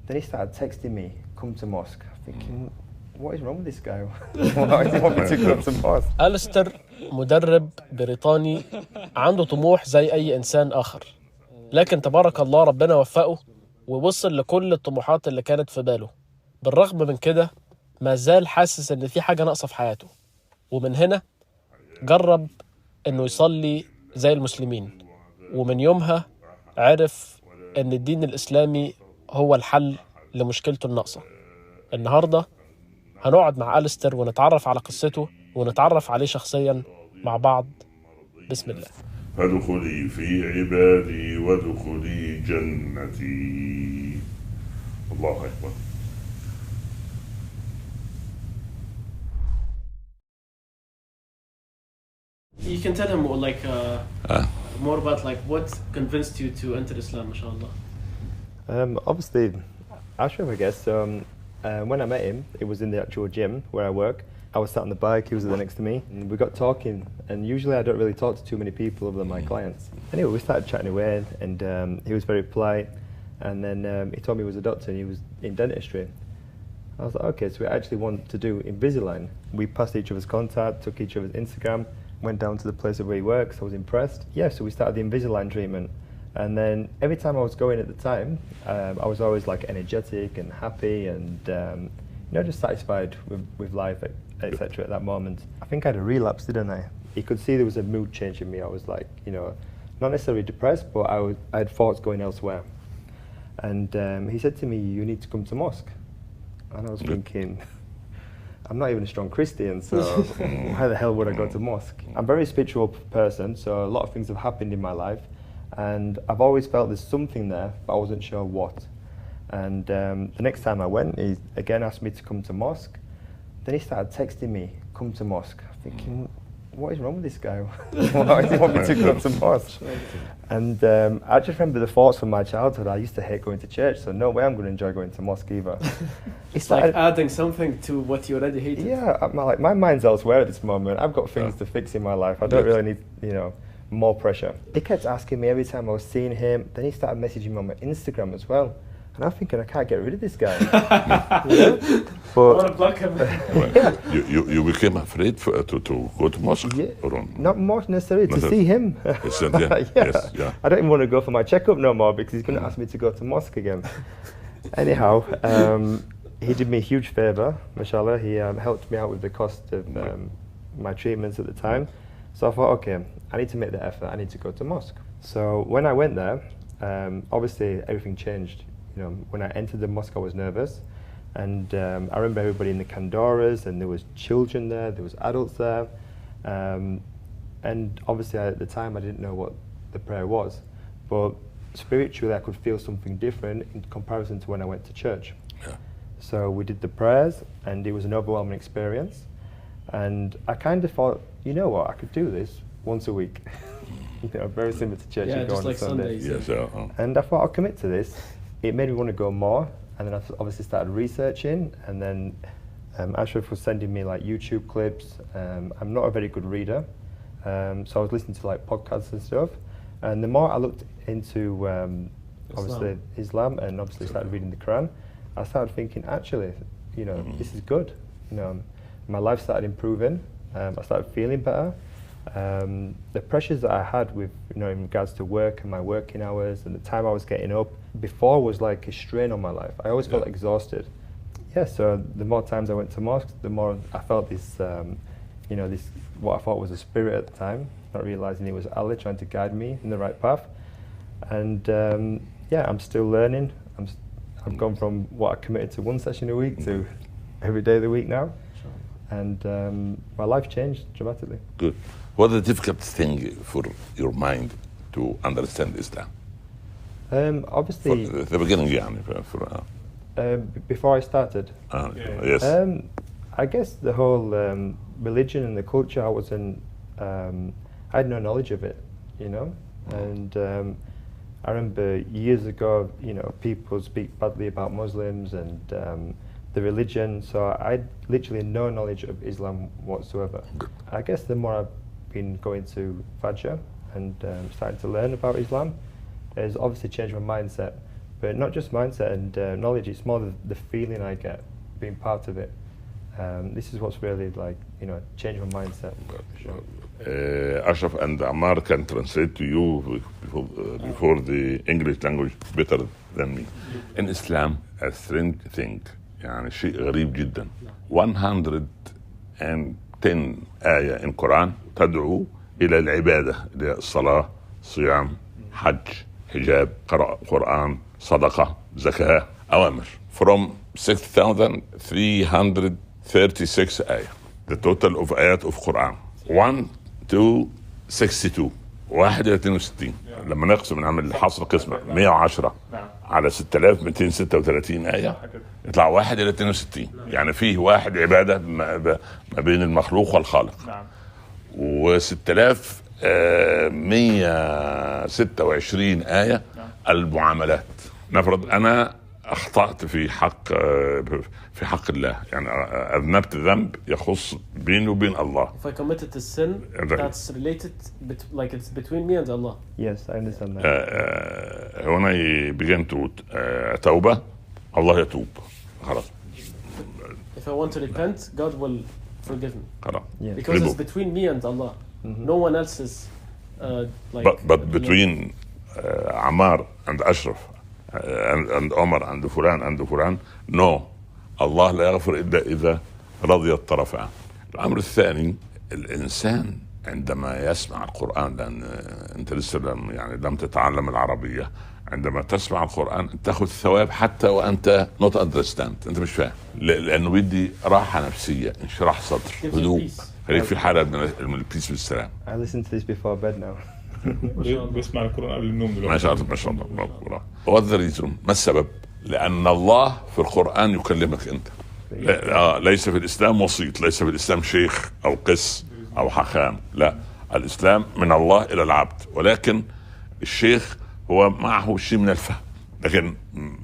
Then he started texting me, come to mosque. Thinking, what is wrong with this guy? Why does he want me to go to mosque? أليستر مدرب بريطاني عنده طموح زي أي إنسان آخر، لكن تبارك الله ربنا وفقه ووصل لكل الطموحات اللي كانت في باله. بالرغم من كده ما زال حاسس إن في حاجة ناقصة في حياته، ومن هنا جرب إنه يصلي زي المسلمين، ومن يومها عرف إن الدين الإسلامي هو الحل لمشكلته الناقصة. النهاردة هنقعد مع أليستر ونتعرف على قصته ونتعرف عليه شخصيا مع بعض. بسم الله. فادخلي في عبادي وادخلي جنتي. الله أكبر. You can tell him like more about like what convinced you to enter Islam, mashallah. Obviously, Ashraf, I guess. When I met him, it was in the actual gym where I work. I was sat on the bike, he was there next to me, and we got talking. And usually I don't really talk to too many people other than my clients. Anyway, we started chatting away, and he was very polite. And then he told me he was a doctor and he was in dentistry. I was like, okay, so we actually want to do Invisalign. We passed each other's contact, took each other's Instagram, went down to the place where he works. I was impressed. Yeah, so we started the Invisalign treatment. And then every time I was going at the time, I was always like energetic and happy and just satisfied with life, etc. at that moment. I think I had a relapse, didn't I? He could see there was a mood change in me. I was like, not necessarily depressed, but I had thoughts going elsewhere. And he said to me, you need to come to mosque. And I was thinking, I'm not even a strong Christian, so why the hell would I go to mosque? I'm a very spiritual person, so a lot of things have happened in my life. And I've always felt there's something there, but I wasn't sure what. And the next time I went, he again asked me to come to mosque. Then he started texting me, come to mosque. Thinking, what is wrong with this guy? Why does he want me to go to mosque? And I just remember the thoughts from my childhood. I used to hate going to church, so no way I'm going to enjoy going to mosque either. It's like adding something to what you already hated. Yeah, my mind's elsewhere at this moment. I've got things to fix in my life. I don't really need, more pressure. He kept asking me every time I was seeing him. Then he started messaging me on my Instagram as well. And I'm thinking, I can't get rid of this guy. But I want to block him. You became afraid to go to mosque? Yeah, not more necessarily, to see him. Yes, yeah. I don't even want to go for my checkup no more because he's going to ask me to go to mosque again. Anyhow, he did me a huge favour, mashallah. He helped me out with the cost of my treatments at the time. So I thought, okay, I need to make the effort. I need to go to mosque. So when I went there, obviously everything changed. When I entered the mosque, I was nervous. And I remember everybody in the kandoras, and there was children there, there was adults there. And obviously at the time, I didn't know what the prayer was. But spiritually, I could feel something different in comparison to when I went to church. Yeah. So we did the prayers, and it was an overwhelming experience. And I kind of thought, you know what, I could do this once a week. Very similar to church. Yeah, just like Sundays. Yes, And I thought, I'll commit to this. It made me want to go more. And then I obviously started researching. And then Ashraf was sending me like YouTube clips. I'm not a very good reader. So I was listening to like podcasts and stuff. And the more I looked into obviously Islam and obviously started reading the Quran, I started thinking, actually, this is good. My life started improving. I started feeling better. The pressures that I had with, in regards to work and my working hours and the time I was getting up before was like a strain on my life. I always felt exhausted. Yeah, so the more times I went to mosque, the more I felt this, this what I thought was a spirit at the time, not realizing it was Allah trying to guide me in the right path. And I'm still learning. I've gone from what I committed to one session a week to every day of the week now. And my life changed dramatically. Good. What is the difficult thing for your mind to understand Islam? Obviously, for the beginning, before I started. Yes. I guess the whole religion and the culture, I had no knowledge of it, And I remember years ago, people speak badly about Muslims and the religion, so I had literally no knowledge of Islam whatsoever. I guess the more I've been going to Fajr and starting to learn about Islam, has obviously changed my mindset. But not just mindset and knowledge, it's more the feeling I get being part of it. This is what's really like, you know, changed my mindset. For sure. Ashraf and Ammar can translate to you before the English language better than me. In Islam, a strange thing, يعني شيء غريب جدا. 110 آية in Quran تدعو إلى العبادة، إلى الصلاة، صيام، حج، حجاب، قراءة قرآن، صدقة، زكاة، أوامر. From 6,336 آية. The total of آيات of Quran 1 to 62. 1 إلى 62. لما نقسم نعمل الحصر قسمة 110 على 6,236 آية يطلع 1 إلى 62. يعني فيه واحد عبادة ما بين المخلوق والخالق. و6,126 آية المعاملات. نفرض أنا أخطأت في حق الله، يعني أذنبت ذنب يخص بيني وبين الله. If I committed a sin that's related like it's between me and Allah. Yes, I understand that. هنا begin to توبة، الله يتوب خلاص. If I want to repent, God will forgive me. خلاص. Because it's between me and Allah. No one else is like. But between Ammar and Ashraf and Omar and فلان no. الله لا يغفر إلا إذا رضي الطرفان. الأمر الثاني، الإنسان عندما يسمع القرآن، لأن أنت لسه لم تتعلم العربية، عندما تسمع القرآن تأخذ ثواب حتى وأنت not understand، أنت مش فاهم، لأنه بدي راحة نفسية، انشراح صدر، هدوء، خليك في حالة من البيس بالسلام. I listen to this before bed now. بيسمع القرآن قبل النوم دلوقتي. ما شاء الله. What the reason؟ ما السبب؟ لأن الله في القرآن يكلمك أنت. ليس في الإسلام وسيط، ليس في الإسلام شيخ أو قس أو حكام، لا، الإسلام من الله إلى العبد، ولكن الشيخ هو معه شيء من الفهم، لكن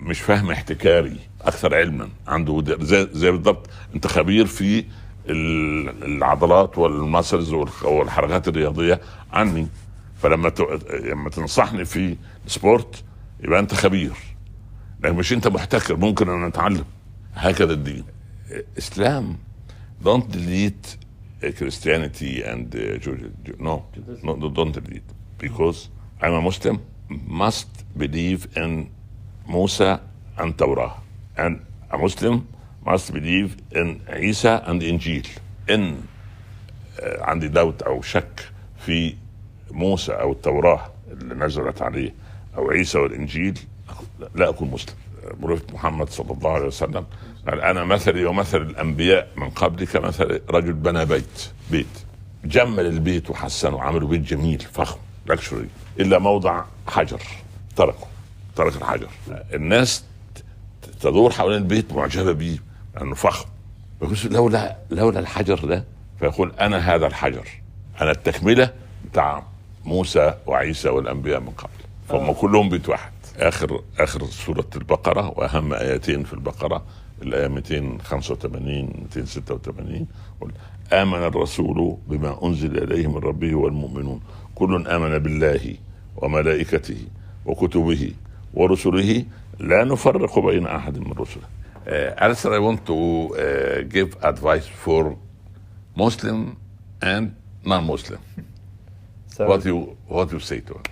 مش فهم احتكاري، أكثر علما، عنده زي بالضبط أنت خبير في العضلات والمسلز والحركات الرياضية عني، فلما تنصحني في سبورت يبقى أنت خبير، لكن مش أنت محتكر، ممكن أن نتعلم. هكذا الدين. إسلام don't delete Christianity and no, don't delete, because I'm a Muslim, must believe in Musa and Torah, and a Muslim must believe in Isa and Injil. إن عندي دوت أو شك في موسى أو التوراة اللي نزلت عليه أو عيسى والإنجيل لا أكون مسلم. بروفة محمد صلى الله عليه وسلم قال أنا مثلي ومثل الأنبياء من قبل كمثل رجل بنى بيت جمل البيت وحسنه وعملوا بيت جميل فخم لكشري، إلا موضع حجر ترك الحجر. الناس تدور حوالين البيت معجبة بيه لأنه فخم، لولا الحجر ده، فيقول أنا هذا الحجر، أنا التكملة بتاع موسى وعيسى والأنبياء من قبل، فهم كلهم بيت واحد. آخر سورة البقرة وأهم آيتين في البقرة الآية 285 286 آمن الرسول بما أنزل إليه من ربه والمؤمنون كل آمن بالله وملائكته وكتبه ورسله لا نفرق بين أحد من رسله. Alistair, I want to give advice for Muslim and non-Muslim. So what you say to them?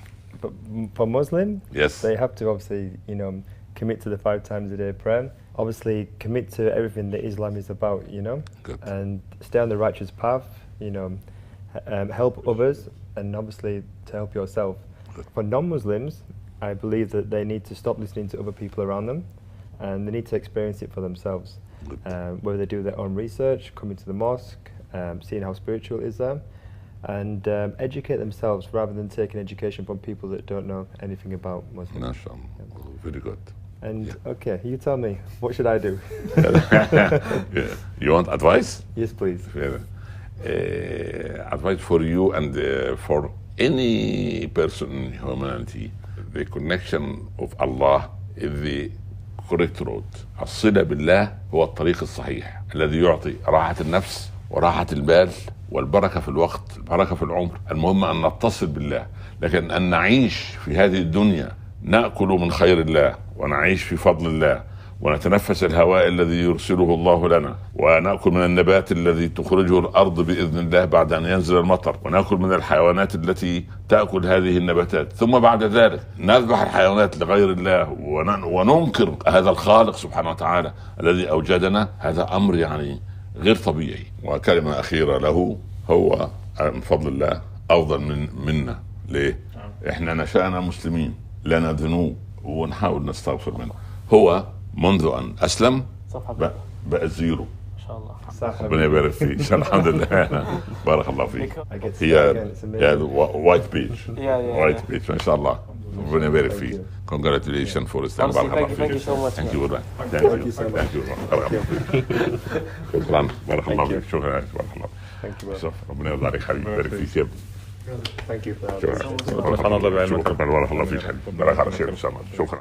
But for Muslim, yes, they have to obviously, commit to the 5 times a day prayer. Obviously, commit to everything that Islam is about, Good. and stay on the righteous path. Help others, and obviously to help yourself. Good. For non-Muslims, I believe that they need to stop listening to other people around them, and they need to experience it for themselves. Whether they do their own research, coming to the mosque, seeing how spiritual it is there, and educate themselves rather than taking education from people that don't know anything about Muslims. Very good. And okay, you tell me, what should I do? Yeah. You want advice? Yes, please. Advice for you and for any person in humanity. The connection of Allah is the correct road. الصلة بالله هو الطريق الصحيح الذي يعطي راحة النفس وراحة البال والبركة في الوقت، البركة في العمر. المهم أن نتصل بالله، لكن أن نعيش في هذه الدنيا نأكل من خير الله ونعيش في فضل الله ونتنفس الهواء الذي يرسله الله لنا ونأكل من النبات الذي تخرجه الأرض بإذن الله بعد أن ينزل المطر ونأكل من الحيوانات التي تأكل هذه النباتات، ثم بعد ذلك نذبح الحيوانات لغير الله وننكر هذا الخالق سبحانه وتعالى الذي أوجدنا. هذا أمر يعني غير طبيعي. وكلمة أخيرة له، هو من فضل الله أفضل منا. ليه؟ إحنا نشأنا مسلمين لنا ذنوب ونحاول نستغفر منه. هو منذ أن أسلم بقى زيرو ما شاء الله. ربنا يبارك فيك. الحمد لله. بارك الله فيك. هي وايت بيتش ما شاء الله. ربنا يبارك فيك. congratulations for Islam. بارك الله فيك. thank you شكرا. بارك الله فيك. شكرا. بارك الله. ربنا يرضى عليك حبيبي. يبارك فيك يا ابني. Thank you for that. شكرا. بارك الله فيك حبيبي. بارك على خير ان شاء الله. شكرا.